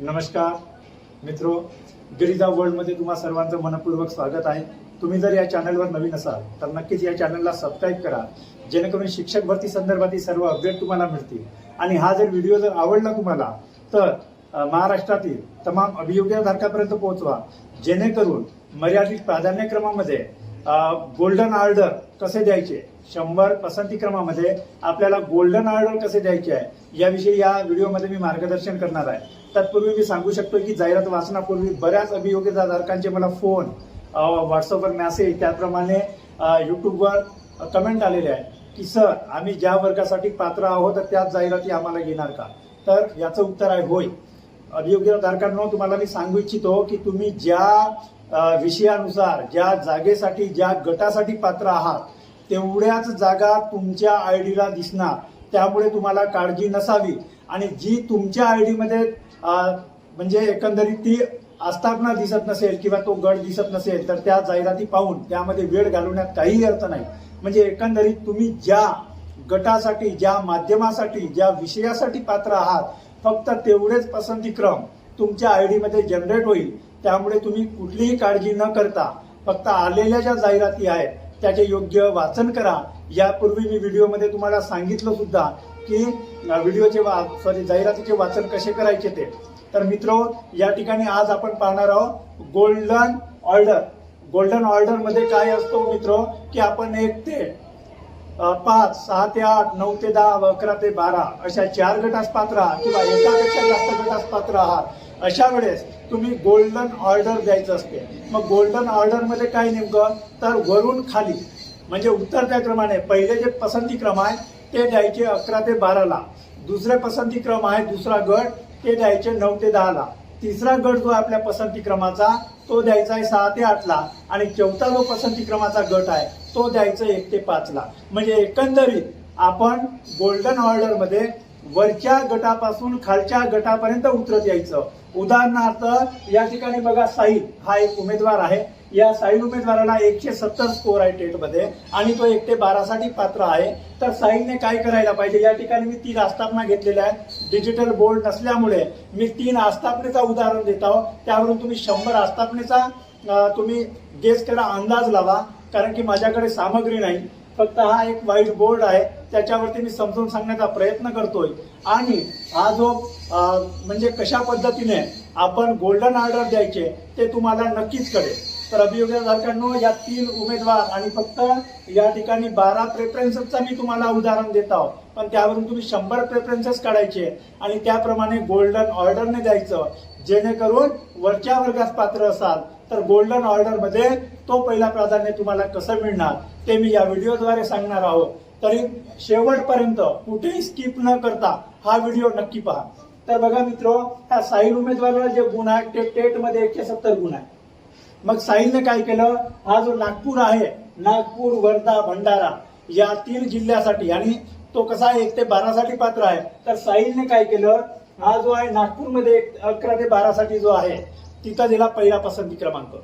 नमस्कार मित्रो, गिरिजा वर्ल्डमध्ये तुम्हा सर्वांचं मनपूर्वक स्वागत आहे। तुम्ही जर या चॅनलवर नवीन असाल तर नक्कीच या चॅनलला सबस्क्राईब करा, जेणेकरून शिक्षक भरती संदर्भातील सर्व अपडेट तुम्हाला मिळतील। आणि हा जर व्हिडिओ जर आवडला तुम्हाला तर महाराष्ट्रातील तमाम अभियोग्यधारकापर्यंत पोहोचवा, जेणेकरून मर्यादित प्राधान्यक्रमामध्ये गोल्डन ऑर्डर कसे द्यायचे, 100 पसंती क्रमामध्ये आपल्याला गोल्डन ऑर्डर कसे द्यायचे आहे याविषयी या व्हिडिओमध्ये मी मार्गदर्शन करणार आहे। तत्पूर्वी मी सांगू शकतो की जाहिरात वाचनापूर्वी बऱ्याच अभियोग्यधारकांचे मला फोन, व्हॉट्सअपवर मेसेज, त्याप्रमाणे यूट्यूबवर कमेंट आलेले आहे की सर आम्ही ज्या वर्गासाठी पात्र आहोत तर त्याच जाहिराती आम्हाला घेणार का? तर याचं उत्तर आहे होय। अभियोग्यधारकांनो, तुम्हाला मी सांगू इच्छितो की तुम्ही ज्या विषयानुसार, ज्या जागेसाठी, ज्या गटासाठी पात्र आहात तेवढ्याच जागा तुमच्या आयडीला दिसणार, त्यामुळे तुम्हाला काळजी नसावी। आणि जी तुमच्या आयडी मध्ये म्हणजे एकंदरीत ती आस्थापना दिसत नसेल किंवा तो गट दिसत नसेल तर त्या जाहिराती पाहून त्यामध्ये वेळ घालवण्यात काहीही अर्थ नाही। म्हणजे एकंदरीत तुम्ही ज्या गटासाठी, ज्या माध्यमासाठी, ज्या विषयासाठी पात्र आहात फक्त तेवढेच पसंती क्रम तुमच्या आयडी मध्ये जनरेट होईल। त्यामुळे तुम्ही कुठलीही काळजी न करता फक्त आलेल्या ज्या जाहिराती आहेत त्याचे योग्य वाचन करा। यापूर्वी मी व्हिडिओमध्ये तुम्हाला सांगितलं सुद्धा की जाहिरातीचे वाचन कसे करायचे ते। तर मित्रो, या ठिकाणी आज आपण पाहणार आहोत गोल्डन ऑर्डर। गोल्डन ऑर्डर मध्ये काय असतो मित्रो की आपण 1 ते 5, 6 ते 8, 9 ते 10, 11 ते 12 अशा 4 गटास पात्र आहात किंवा एकापेक्षा जास्त गटास पात्र आहात। अशा वेळेस तुम्ही गोल्डन ऑर्डर द्यायचं असते। मग गोल्डन ऑर्डर मध्ये काय नेमकं, तर वरून खाली म्हणजे उत्तरत्या क्रमाने पहिले जे पसंती क्रम आहे ते द्यायचे 11 ते 12 ला, दुसरे पसंती क्रम आहे दुसरा गट ते द्यायचे 9 ते 10 ला, तिसरा गट जो आपल्या पसंती क्रमाचा तो द्यायचा आहे 6 ते 8 ला, आणि चौथा जो पसंती क्रमाचा गट आहे तो द्यायचा 1 ते 5 ला। म्हणजे एकंदरीत आपण गोल्डन ऑर्डर मध्ये वरच्या गटापासून खालच्या गटापर्यंत उतरत यायचं। उदाहरणार्थ या ठिकाणी बघा, साहिल हा एक उमेदवार आहे। या साहिल उमेदवाराला 170 स्कोर आहे टेट मध्ये आणि तो 1 ते 12 साठी पात्र आहे। तर साहिलने काय करायला पाहिजे, या ठिकाणी मी 3 आस्थापना घेतलेल्या आहेत। डिजिटल बोर्ड नसल्यामुळे मी 3 आस्थापनेचा उदाहरण देत आहोत, त्यावरून तुम्ही 100 आस्थापनेचा तुम्ही गेस करा, अंदाज लावा, कारण की माझ्याकडे सामग्री नाही, फक्त हा एक व्हाईट बोर्ड आहे त्याच्यावरती मी समजून सांगण्याचा प्रयत्न करतोय। आणि हा जो म्हणजे कशा पद्धतीने आपण गोल्डन ऑर्डर द्यायचे ते तुम्हाला नक्कीच कळेल। तर अभियोग्यधारकांनो, या 3 उमेदवार आणि फक्त या ठिकाणी 12 प्रेफरन्सेसचा मी तुम्हाला उदाहरण देत आहोत, पण त्यावरून तुम्ही 100 प्रेफरन्सेस काढायचे आणि त्याप्रमाणे गोल्डन ऑर्डरने द्यायचं, जेणेकरून वरच्या वर्गास पात्र असाल तर गोल्डन ऑर्डर मध्ये तो पहिला प्राधान्य तुम्हाला कसं मिळणार ते मी या व्हिडिओद्वारे सांगणार आहोत। तरी शेवटपर्यंत कुठेही स्किप न करता हा व्हिडिओ नक्की पहा। तर बघा मित्रो, ह्या साहिल उमेदवाराला जे गुण आहे टेट मध्ये 170 गुण आहे। मग साहिलने काय केलं, हा जो नागपूर आहे, नागपूर, वर्धा, भंडारा या 3 जिल्ह्यासाठी, आणि तो कसा आहे 1 ते 12 साठी पात्र आहे। तर साहिलने काय केलं, हा जो आहे नागपूरमध्ये 11 ते 12 साठी जो आहे तिथं दिला पहिला पसंती क्रमांक।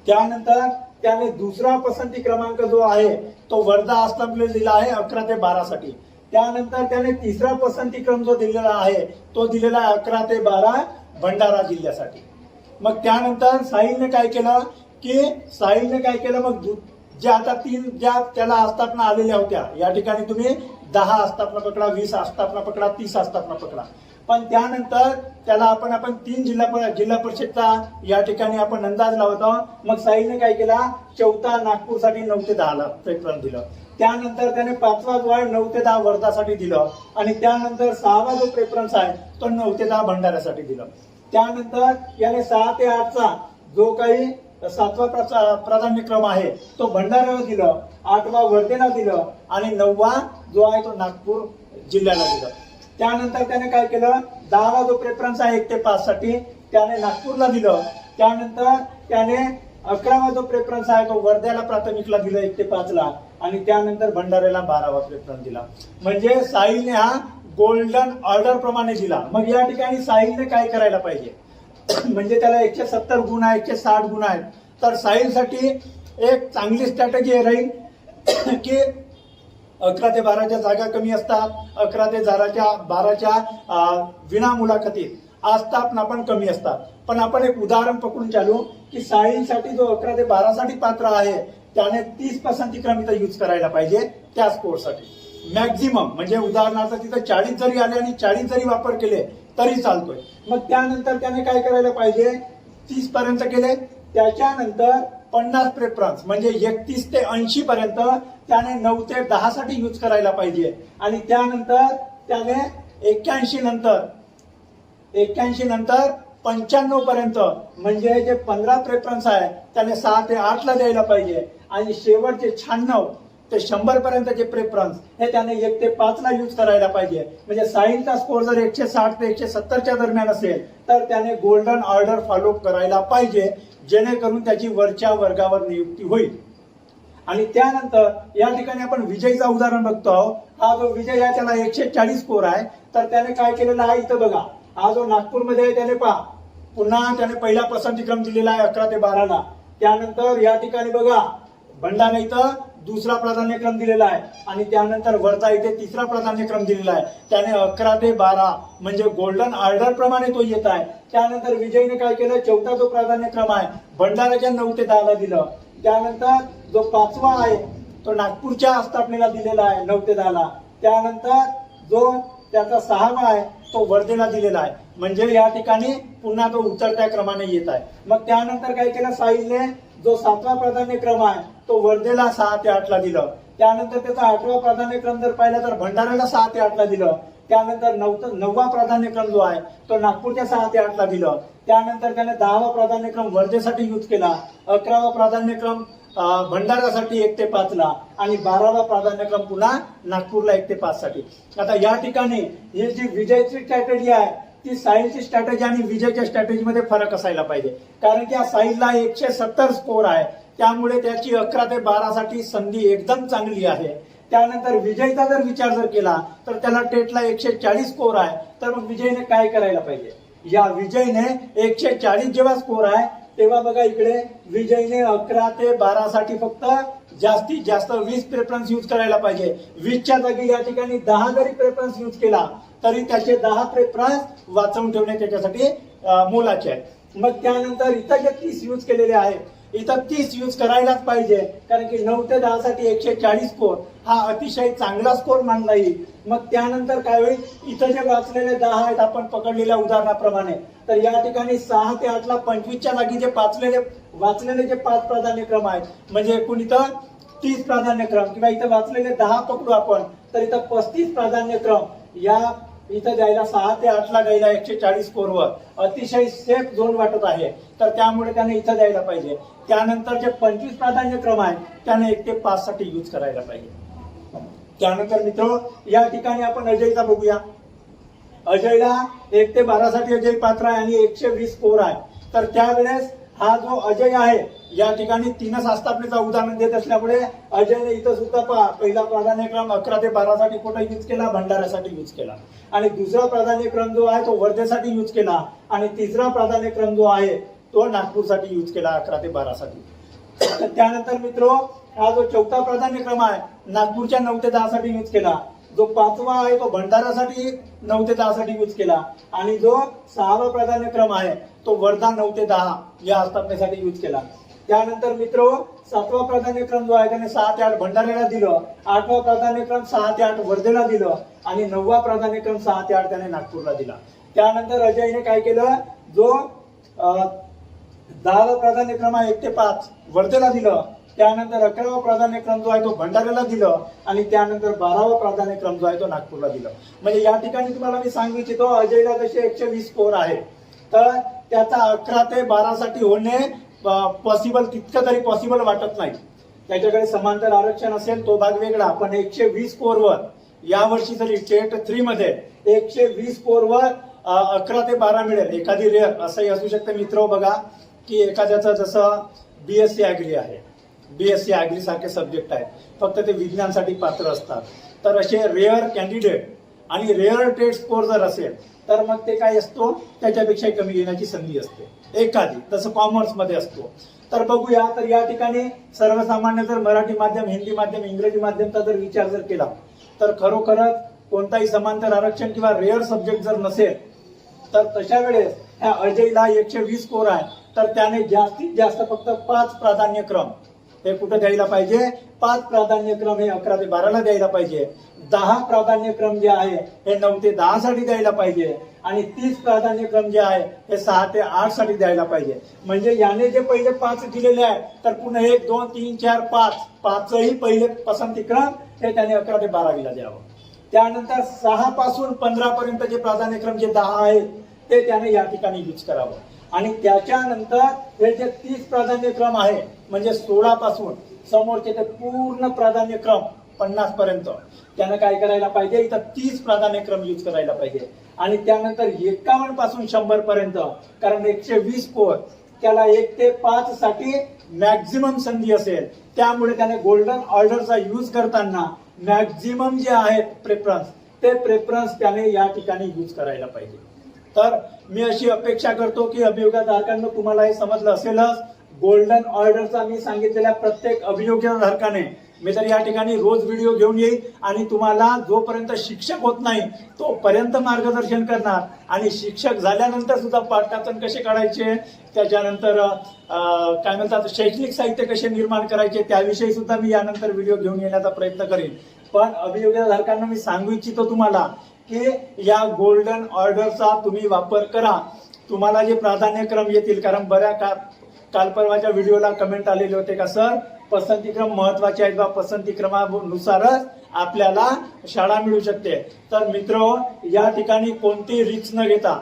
त्यानंतर त्याने दुसरा पसंती क्रमांक जो आहे तो वर्धा आस्थापनेला दिला आहे 11 ते 12 साठी। त्यानंतर त्याने तिसरा पसंती क्रम जो दिलेला आहे तो दिलेला आहे 11 ते 12 भंडारा जिल्ह्यासाठी। मग त्यानंतर साहिलने काय केलं मग जे आता 3 ज्या त्याला आस्थापना आलेल्या होत्या, या ठिकाणी तुम्ही 10 आस्थापना पकडा, 20 आस्थापना पकडा, 30 आस्थापना पकडा, पण त्यानंतर त्याला आपण 3 जिल्हा परिषदचा या ठिकाणी आपण अंदाज लावत आहोत। मग साहिलने काय केला, चौथा नागपूरसाठी 9 ते 10 ला प्रेफरन्स दिलं। त्यानंतर त्याने 5वा जो आहे 9 ते 10 वर्धासाठी दिलं, आणि त्यानंतर 6वा जो प्रेफरन्स आहे तो 9 ते 10 भंडाऱ्यासाठी दिलं। त्यानंतर याने 6 ते 8 चा जो काही 7वा प्राधान्यक्रम आहे तो भंडाऱ्याला दिलं, 8वा वर्धेला दिलं, आणि 9वा जो आहे तो नागपूर जिल्ह्याला दिलं। त्यानंतर त्याने काय केलं, 10वा जो प्रेफरन्स आहे 1 ते 5 साठी त्याने नागपूरला दिलं। त्यानंतर त्याने 11वा जो प्रेफरन्स आहे तो वर्ध्याला प्राथमिकला दिलं 1 ते 5 ला, आणि त्यानंतर भंडाऱ्याला 12वा प्रेफरन्स दिला। म्हणजे साहिलने हा गोल्डन ऑर्डर प्रमाणे दिला। मग या ठिकाणी साहिलने काय करायला पाहिजे, म्हणजे त्याला 170 गुण आहे, 160 गुण आहेत, तर साहिलसाठी एक चांगली स्ट्रॅटेजी राहील की 11 ते 12च्या जागा कमी असतात, 11 ते 12च्या विना मुलाखतीत आस्थापना पण कमी असतात. पण आपण एक उदाहरण पकडून चालू की सायन्ससाठी जो 11 ते 12 साठी पात्र आहे त्याने 30 पसंतीक्रम इथं यूज करायला पाहिजे त्या स्कोरसाठी मॅक्झिमम. म्हणजे उदाहरणार्थ तिथं 40 जरी आले आणि 40 जरी वापर केले तरी चालतोय. मग त्यानंतर त्याने काय करायला पाहिजे, 30 पर्यंत केले, त्याच्यानंतर 50 प्रेफरन्स म्हणजे 31 ते 80 पर्यंत त्याने 9 ते 10 साठी यूज करायला पाहिजे. आणि त्यानंतर त्याने 81 नंतर 95 पर्यंत म्हणजे जे 15 प्रेफरन्स आहे त्याने 6 ते 8 ला द्यायला पाहिजे. आणि शेवटचे 96 ते 100 पर्यंतचे प्रेफरन्स हे त्याने 1 ते 5 ला यूज करायला पाहिजे. म्हणजे सायन्सचा स्कोर जर 160 ते 170 दरम्यान असेल तर त्याने गोल्डन ऑर्डर फॉलो करायला पाहिजे, जेणेकरून त्याची वरच्या वर्गावर नियुक्ती होईल. आणि त्यानंतर या ठिकाणी आपण विजयचा उदाहरण बघतो आहोत. हा जो विजय आहे त्याला 140 स्कोर आहे. तर त्याने काय केलेलं आहे इथं बघा, हा जो नागपूरमध्ये आहे त्याने पहा पुन्हा त्याने पहिला पसंतीक्रम दिलेला आहे 11 ते 12 ला. त्यानंतर या ठिकाणी बघा भंडारा इथं दुसरा प्राधान्यक्रम दिलेला आहे आणि त्यानंतर वर्धा इथे तिसरा प्राधान्यक्रम दिलेला आहे. त्याने 11 ते 12 म्हणजे गोल्डन ऑर्डर प्रमाणे तो येत आहे. त्यानंतर विजयने काय केलं, चौथा जो प्राधान्यक्रम आहे भंडाराच्या 9 ते 10 ला दिलं. त्यानंतर जो 5वा आहे तो नागपूरच्या आस्थापनेला दिलेला आहे 9 ते 10 ला. त्यानंतर जो त्याचा 6वा आहे तो वर्धेला दिलेला आहे. म्हणजे या ठिकाणी पुन्हा तो उतरत्या क्रमाने येत आहे. मग त्यानंतर काय केलं साहिलने, जो 7वा प्राधान्यक्रम आहे तो वर्धेला 6 ते 8 ला दिलं. त्यानंतर त्याचा 8वा प्राधान्यक्रम जर पाहिला तर भंडाराला 6 ते 8 ला दिलं. त्यानंतर 9वा प्राधान्यक्रम जो आहे तो नागपूरच्या 6 ते 8 ला दिलं. त्यानंतर त्याने 10वा प्राधान्यक्रम वर्धेसाठी यूज केला, 11वा प्राधान्यक्रम भंडारासाठी 1 ते 5 ला आणि 12वा प्राधान्यक्रम पुन्हा नागपूरला 1 ते 5 साठी. आता या ठिकाणी ही जी विजयची स्ट्रॅटेजी आहे ती साहिलची स्ट्रॅटेजी आणि विजयच्या स्ट्रॅटेजीमध्ये फरक असायला पाहिजे. कारण की साहिलला 170 स्कोर आहे, त्यामुळे त्याची 11 ते 12 साठी संधी एकदम चांगली आहे. त्यानंतर विजयचा जर विचार जर केला तर त्याला टेटला 140 स्कोर आहे. तर मग विजयने काय करायला पाहिजे, या विजयने 140 जेव्हा स्कोर आहे तेव्हा बघा इकडे विजयने 11 ते 12 साठी फक्त जास्तीत जास्त 20 प्रेफरन्स यूज करायला पाहिजे. 20च्या जागी या ठिकाणी 10 जरी प्रेफरन्स यूज केला तरी त्याचे 10 प्रेफरन्स वाचवून ठेवणे त्याच्यासाठी मोलाचे आहे. मग त्यानंतर इथं जे 30 यूज केलेले आहेत इथं 30 यूज करायलाच पाहिजे, कारण की 9 ते 10 साठी 140 स्कोर हा अतिशय चांगला स्कोर मानला येईल. मग त्यानंतर काय होईल, इथं जे वाचलेले 10 आहेत आपण पकडलेल्या उदाहरणाप्रमाणे, तर या ठिकाणी 6 ते 8 ला 25च्या जागी जे वाचलेले जे 5 प्राधान्यक्रम आहेत म्हणजे एकूण इथं 30 प्राधान्यक्रम किंवा इथं वाचलेले 10 पकडू आपण तर इथं 35 प्राधान्यक्रम या इथं जायला 6 ते 8 ला जायला 140 स्कोरवर अतिशय सेफ झोन वाटत आहे. तर त्यामुळे त्याने इथं जायला पाहिजे. त्यानंतर जे 25 प्राधान्यक्रम आहे त्याने 1 ते 5 साठी यूज करायला पाहिजे. त्यानंतर मित्र या ठिकाणी आपण अजयचा बघूया. अजयला 1 ते 12 साठी अजय पात्र आहे आणि 120 स्कोर आहे. तर त्यावेळेस हा जो अजय आहे या ठिकाणी 3 आस्थापनेचा उदाहरण देत असल्यामुळे अजयने इथं सुद्धा पहिला प्राधान्यक्रम 11 ते 12 साठी कुठं यूज केला, भंडाऱ्यासाठी यूज केला. आणि दुसरा प्राधान्यक्रम जो आहे तो वर्धेसाठी यूज केला आणि तिसरा प्राधान्यक्रम जो आहे तो नागपूरसाठी यूज केला 11 ते 12 साठी. त्यानंतर मित्र हा जो चौथा प्राधान्यक्रम आहे नागपूरच्या 9 ते 10 साठी यूज केला. जो 5वा आहे तो भंडारासाठी 9 ते 10 साठी यूज केला आणि जो 6वा प्राधान्यक्रम आहे तो वर्धा 9 ते 10 या आस्थापनेसाठी यूज केला. त्यानंतर मित्र 7वा प्राधान्यक्रम जो आहे त्याने 6 ते 8 भंडाऱ्याला दिलं, 8वा प्राधान्यक्रम 6 ते 8 वर्धेला दिलं आणि 9वा प्राधान्यक्रम 6 ते 8 त्याने नागपूरला दिला. त्यानंतर अजयने काय केलं, जो 10वा प्राधान्यक्रम आहे 1 ते 5 वर्धेला दिलं. त्यानंतर 11वा प्राधान्यक्रम जो आहे तो भंडाऱ्याला दिलं आणि त्यानंतर 12वा प्राधान्यक्रम जो आहे तो नागपूरला दिलं. म्हणजे या ठिकाणी तुम्हाला मी सांगू इच्छितो अजयला जसे 120 स्कोर आहे तर त्याचा 11 ते 12 साठी होणे पॉसिबल तितकं तरी पॉसिबल वाटत नाही. त्याच्याकडे समांतर आरक्षण असेल तो भाग वेगळा, पण 120 स्कोरवर यावर्षी जरी टेट 3 मध्ये 120 स्कोरवर 11 ते 12 मिळेल. एखादी रेअर असंही असू शकते मित्र. बघा की एखाद्याचं जसं BSc ऍग्री आहे, BSc ऍग्री सारखे सब्जेक्ट आहेत फक्त ते विज्ञानसाठी पात्र असतात. तर असे रेअर कॅन्डिडेट आणि रेअर टेट स्कोर जर असेल तर मग ते काय असतो त्याच्यापेक्षा कमी येण्याची संधी असते एखादी, तसं कॉमर्स मध्ये असतो. तर बघूया, तर या ठिकाणी सर्वसामान्य जर मराठी माध्यम, हिंदी माध्यम, इंग्रजी माध्यमचा जर विचार जर केला तर खरोखरच कोणताही समांतर आरक्षण किंवा रेअर सब्जेक्ट जर नसेल तर तशा वेळेस ह्या अजयला 120 स्कोर आहे, तर त्याने जास्तीत जास्त फक्त 5 प्राधान्यक्रम हे कुठं द्यायला पाहिजे, 5 प्राधान्यक्रम हे 11 ते 12 ला द्यायला पाहिजे, 10 प्राधान्यक्रम जे आहे हे 9 ते 10 साठी द्यायला पाहिजे, आणि 30 प्राधान्यक्रम जे आहे हे 6 ते 8 साठी द्यायला पाहिजे. म्हणजे याने जे पहिले 5 दिलेले आहे, तर पुन्हा 1 2 3 4 5 पाचही पहिले पसंतीक्रम हे त्याने 11 ते 12 द्यावं. त्यानंतर 6 पासून 15 पर्यंत जे प्राधान्यक्रम जे 10 आहेत ते त्याने या ठिकाणी यूज करावं. आणि त्याच्यानंतर हे जे 30 प्राधान्यक्रम आहे म्हणजे 16 पासून समोरचे ते पूर्ण प्राधान्यक्रम 50 पर्यंत त्यानं काय करायला पाहिजे, इथं 30 प्राधान्यक्रम यूज करायला पाहिजे. आणि त्यानंतर 51 पासून 100 पर्यंत, कारण 120 स्कोर त्याला 1 ते 5 साठी मॅक्झिमम संधी असेल, त्यामुळे त्याने गोल्डन ऑर्डरचा यूज करताना मॅक्झिमम जे आहेत प्रेफरन्स, ते प्रेफरन्स त्याने या ठिकाणी यूज करायला पाहिजे. तर मी अशी अपेक्षा करतो की अभियोगाधारकांना तुम्हाला हे समजलं असेलच. गोल्डन ऑर्डरचा मी सांगितलेल्या प्रत्येक अभियोगाधारकाने मी तर या ठिकाणी रोज व्हिडिओ घेऊन येईल आणि तुम्हाला जोपर्यंत शिक्षक होत नाही तोपर्यंत मार्गदर्शन करणार, आणि शिक्षक झाल्यानंतर सुद्धा पाठांतर कसे काढायचे, त्याच्यानंतर काय म्हणतात शैक्षणिक साहित्य कसे निर्माण करायचे त्याविषयी सुद्धा मी यानंतर व्हिडिओ घेऊन येण्याचा प्रयत्न करेन. पण अभियोगाधारकांना मी सांगू इच्छितो तुम्हाला की या गोल्डन ऑर्डरचा तुम्ही वापर करा. तुम्हाला जे प्राधान्यक्रम येतील, कारण काल परवाच्या व्हिडिओला कमेंट आलेले होते का सर पसंतीक्रम महत्वाचे आहेत बा, पसंतीक्रमानुसारच आपल्याला शाळा मिळू शकते. तर मित्र या ठिकाणी कोणती रिस्क न घेता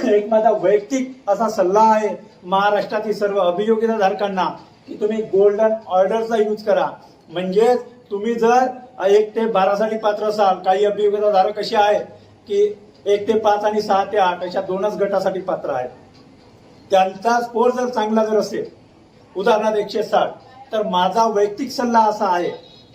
एक माझा वैयक्तिक असा सल्ला आहे महाराष्ट्रातील सर्व अभियोगिताधारकांना की तुम्ही गोल्डन ऑर्डरचा यूज करा. म्हणजे तुम्ही जर 1 ते 12 साठी पात्र असाल, काही अभियोगिताधारक असे आहेत की 1 ते 5 आणि 6 ते 8 अशा 2च गटासाठी पात्र आहेत, त्यांचा स्कोर जर चांगला जर असेल उदाहरणार्थ 160, तर माझा वैयक्तिक सल्ला असा आहे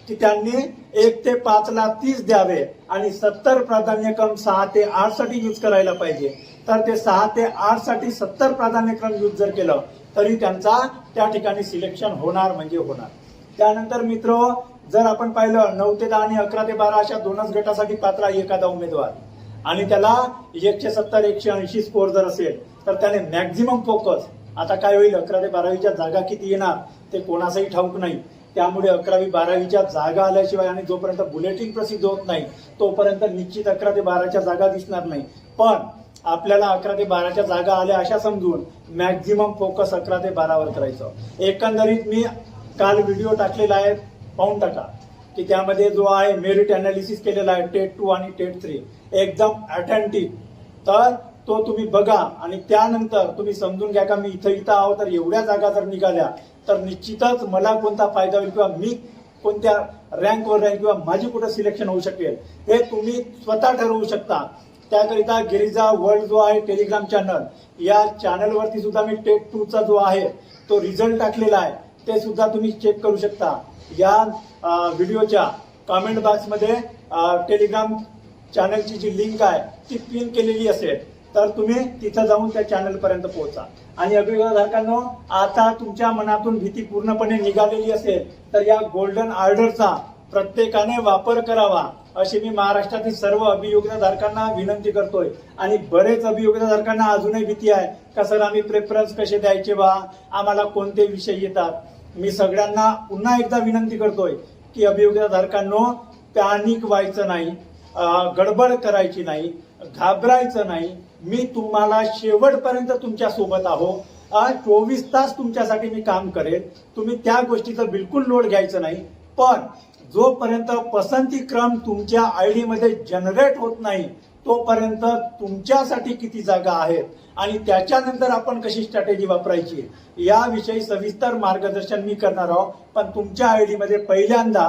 की त्यांनी 1 ते 5 ला 30 द्यावे आणि 70 प्राधान्यक्रम 6 ते 8 साठी यूज करायला पाहिजे. तर ते 6 ते 8 साठी 70 प्राधान्यक्रम यूज जर केलं तरी त्यांचा त्या ठिकाणी सिलेक्शन होणार म्हणजे होणार. त्यानंतर मित्र जर आपण पाहिलं 9 ते 10 आणि 11 ते 12 अशा 2च गटासाठी पात्र आहे एखादा उमेदवार, आणि त्याला 170 180 स्कोर जर असेल तर त्याने मॅक्झिमम फोकस, आता काय होईल 11 ते 12वीच्या जागा किती येणार ते कोणासही ठाऊक नाही, त्यामुळे 11वी 12वीच्या जागा आल्याशिवाय आणि जोपर्यंत बुलेटिन प्रसिद्ध होत नाही तोपर्यंत निश्चित 11 ते 12च्या जागा दिसणार नाही. पण आपल्याला 11 ते 12च्या जागा आल्या अशा समजून मॅक्झिमम फोकस 11 ते 12वर करायचं. एकंदरीत मी काल व्हिडिओ टाकलेला आहे, पाहून टाका की त्यामध्ये जो आहे मेरिट अनालिसिस केलेला आहे टेट 2 आणि टेट 3 एकदम अथेंटिक. तर तो तुम्ही बघा आणि त्यानंतर तुम्ही समजून घ्या का मी इथं आहो तर एवढ्या जागा जर निघाल्या तर निश्चितच मला कोणता फायदा होईल किंवा मी कोणत्या रँकवर राहील किंवा माझी कुठं सिलेक्शन होऊ शकेल हे तुम्ही स्वतः ठरवू शकता. त्याकरिता गिरिजा वर्ल्ड जो आहे टेलिग्राम चॅनल, या चॅनलवरती सुद्धा मी टेट 2 चा जो आहे तो रिझल्ट टाकलेला आहे, ते सुद्धा तुम्ही चेक करू शकता. या व्हिडिओच्या कमेंट बॉक्समध्ये टेलिग्राम चॅनलची जी लिंक आहे ती पिन केलेली असेल, तर तुम्ही तिथं जाऊन त्या चॅनल पर्यंत पोहोचा. आणि अभियोगाधारकांनो, आता तुमच्या मनातून भीती पूर्णपणे निघालेली असेल तर या गोल्डन ऑर्डरचा प्रत्येकाने वापर करावा अशी मी महाराष्ट्रातील सर्व अभियोगिताधारकांना विनंती करतोय. आणि बरेच अभियोगिताधारकांना अजूनही भीती आहे का सर आम्ही प्रेफरन्स कसे द्यायचे बा, आम्हाला कोणते विषय येतात. मी सगळ्यांना पुन्हा एकदा विनंती करतोय की अभियोगिताधारकांनो पॅनिक व्हायचं नाही, गडबड करायची नाही, घाबरायचं नाही. मी तुम्हाला शेवटपर्यंत तुमच्या सोबत आहो. 24 तास तुमच्यासाठी मी काम करेल, तुम्ही त्या गोष्टीचा बिलकुल लोड घ्यायचं नाही. पण जोपर्यंत पसंतीक्रम तुमच्या आयडी मध्ये जनरेट होत नाही तोपर्यंत तुमच्यासाठी किती जागा आहेत आणि त्याच्यानंतर आपण कशी स्ट्रॅटेजी वापरायची याविषयी सविस्तर मार्गदर्शन मी करणार आहोत. पण तुमच्या आयडी मध्ये पहिल्यांदा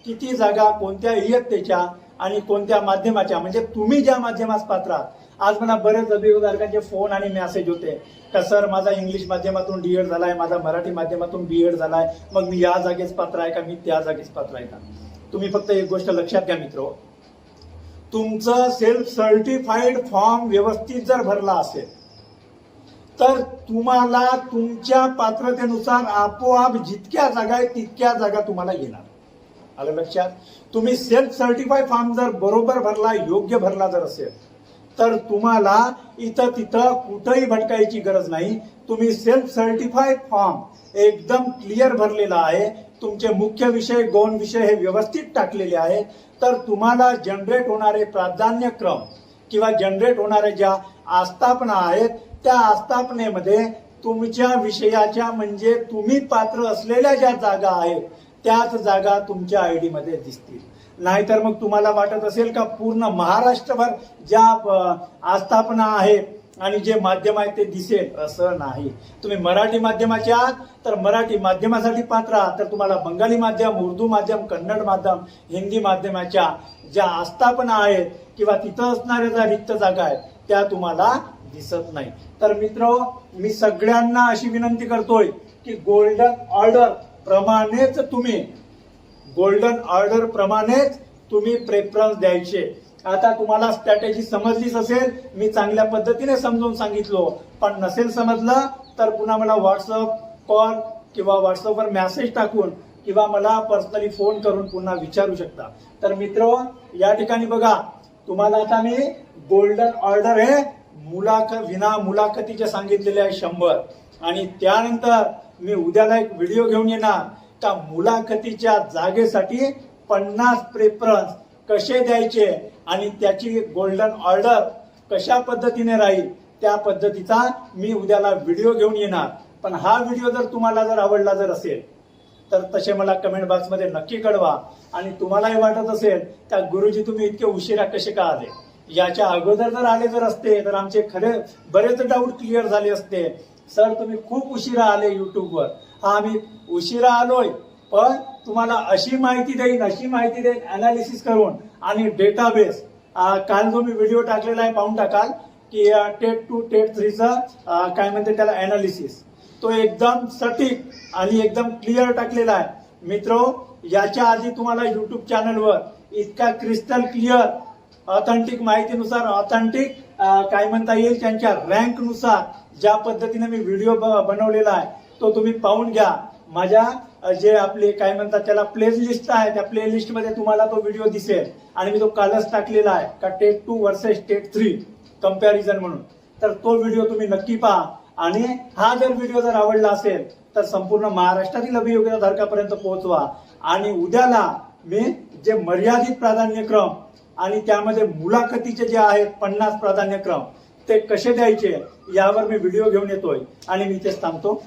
किती जागा कोणत्या इयत्तेच्या आणि कोणत्या माध्यमाच्या, म्हणजे तुम्ही ज्या माध्यमास पात्र आहात. आज मला बरेच अभियोगधारकांचे फोन आणि मेसेज होते का सर माझा इंग्लिश माध्यमातून डीएड झालाय, माझा मराठी माध्यमातून बीएड झालाय, मग मी या जागेस पात्र आहे का, मी त्या जागेस पात्र आहे का. तुम्ही फक्त एक गोष्ट लक्षात घ्या मित्र, तुमचं सेल्फ सर्टिफाईड फॉर्म व्यवस्थित जर भरला असेल तर तुम्हाला तुमच्या पात्रतेनुसार आपोआप जितक्या जागा आहेत तितक्या जागा तुम्हाला येणार. आलं लक्षात. तुम्ही सेल्फ सर्टिफाईड फॉर्म जर बरोबर भरला, योग्य भरला जर असेल तर तुम्हाला इथं तिथं कुठंही भटकायची गरज नाही. तुम्ही सेल्फ सर्टिफाईड फॉर्म एकदम क्लिअर भरलेला आहे. तुमचे मुख्य विषय गौण विषय हे व्यवस्थित टाकलेले आहेत. तर तुम्हाला जनरेट होणारे प्राधान्यक्रम किंवा जनरेट होणाऱ्या ज्या आस्थापना आहेत त्या आस्थापनेमध्ये तुमच्या विषयाच्या म्हणजे तुम्ही पात्र असलेल्या ज्या जागा आहेत त्याच जागा तुमच्या आयडी मध्ये दिसतील. नाहीतर मग तुम्हाला वाटत असेल का पूर्ण महाराष्ट्रभर ज्या आस्थापना आहेत आणि जे माध्यम आहे ते दिसेल, असं नाही. तुम्ही मराठी माध्यमाचे आहात तर मराठी माध्यमासाठी पात्र आहात, तर तुम्हाला बंगाली माध्यम, उर्दू माध्यम, कन्नड माध्यम, हिंदी माध्यमाच्या ज्या आस्थापना आहेत किंवा तिथं असणाऱ्या ज्या रिक्त जागा आहेत त्या तुम्हाला दिसत नाही. तर मित्र, मी सगळ्यांना अशी विनंती करतोय की गोल्डन ऑर्डर प्रमाणेच तुम्ही प्रेफरन्स द्यायचे. आता तुम्हाला स्ट्रॅटेजी समजलीच असेल, मी चांगल्या पद्धतीने समजून सांगितलो. पण नसेल समजलं तर पुन्हा मला व्हॉट्सअप कॉल किंवा व्हॉट्सअपवर मेसेज टाकून किंवा मला पर्सनली फोन करून पुन्हा विचारू शकता. तर मित्र, या ठिकाणी बघा, तुम्हाला आता मी गोल्डन ऑर्डर हे विना मुलाखतीचे सांगितलेले आहे 100. आणि त्यानंतर मी उद्याला एक व्हिडिओ घेऊन येणार त्या मुलाखतीच्या जागेसाठी 50 प्रेफरन्स कसे द्यायचे आणि त्याची गोल्डन ऑर्डर कशा पद्धतीने राहील त्या पद्धतीचा मी उद्याला व्हिडिओ घेऊन येणार. पण हा व्हिडिओ जर तुम्हाला आवडला असेल तर तसे मला कमेंट बॉक्समध्ये नक्की कळवा. आणि तुम्हालाही वाटत असेल का गुरुजी तुम्ही इतके उशिरा कसे का आले, याच्या अगोदर जर आले असते तर आमचे खरे बरेच डाऊट क्लिअर झाले असते. सर तुम्ही खूप उशिरा आले युट्यूबवर. हा, आम्ही उशिरा आलोय, पण तुम्हाला अशी माहिती देईन अनालिसिस करून आणि डेटाबेस. काल जो मी व्हिडिओ टाकलेला आहे पाहून टाकाल की टेट 2 टेट 3चा काय म्हणते त्याला अनालिसिस, तो एकदम सटीक आणि एकदम क्लिअर टाकलेला आहे. मित्रो, याच्या आधी तुम्हाला युट्यूब चॅनलवर इतका क्रिस्टल क्लिअर ऑथेंटिक माहितीनुसार ऑथेंटिक काय म्हणता येईल त्यांच्या रँक नुसार ज्या पद्धतीने मी व्हिडिओ बनवलेला आहे तो तुम्ही पाहून घ्या. माझ्या जे आपले काय म्हणतात त्याला प्लेलिस्ट आहे त्या प्लेलिस्ट मध्ये तुम्हाला तो व्हिडिओ दिसेल. आणि मी तो कालच टाकलेला आहे का टेट 2 वर्सेस टेट 3 कम्पॅरिझन म्हणून. तर तो व्हिडिओ तुम्ही नक्की पहा. आणि हा जर व्हिडिओ आवडला असेल तर संपूर्ण महाराष्ट्रातील अभियोग्यता धारकापर्यंत पोहोचवा. आणि उद्याला मी जे मर्यादित प्राधान्यक्रम आणि त्यामध्ये मुलाखतीचे जे आहेत 50 प्राधान्यक्रम ते कसे द्यायचे यावर मी व्हिडिओ घेऊन येतोय. आणि मी इथेच थांबतो.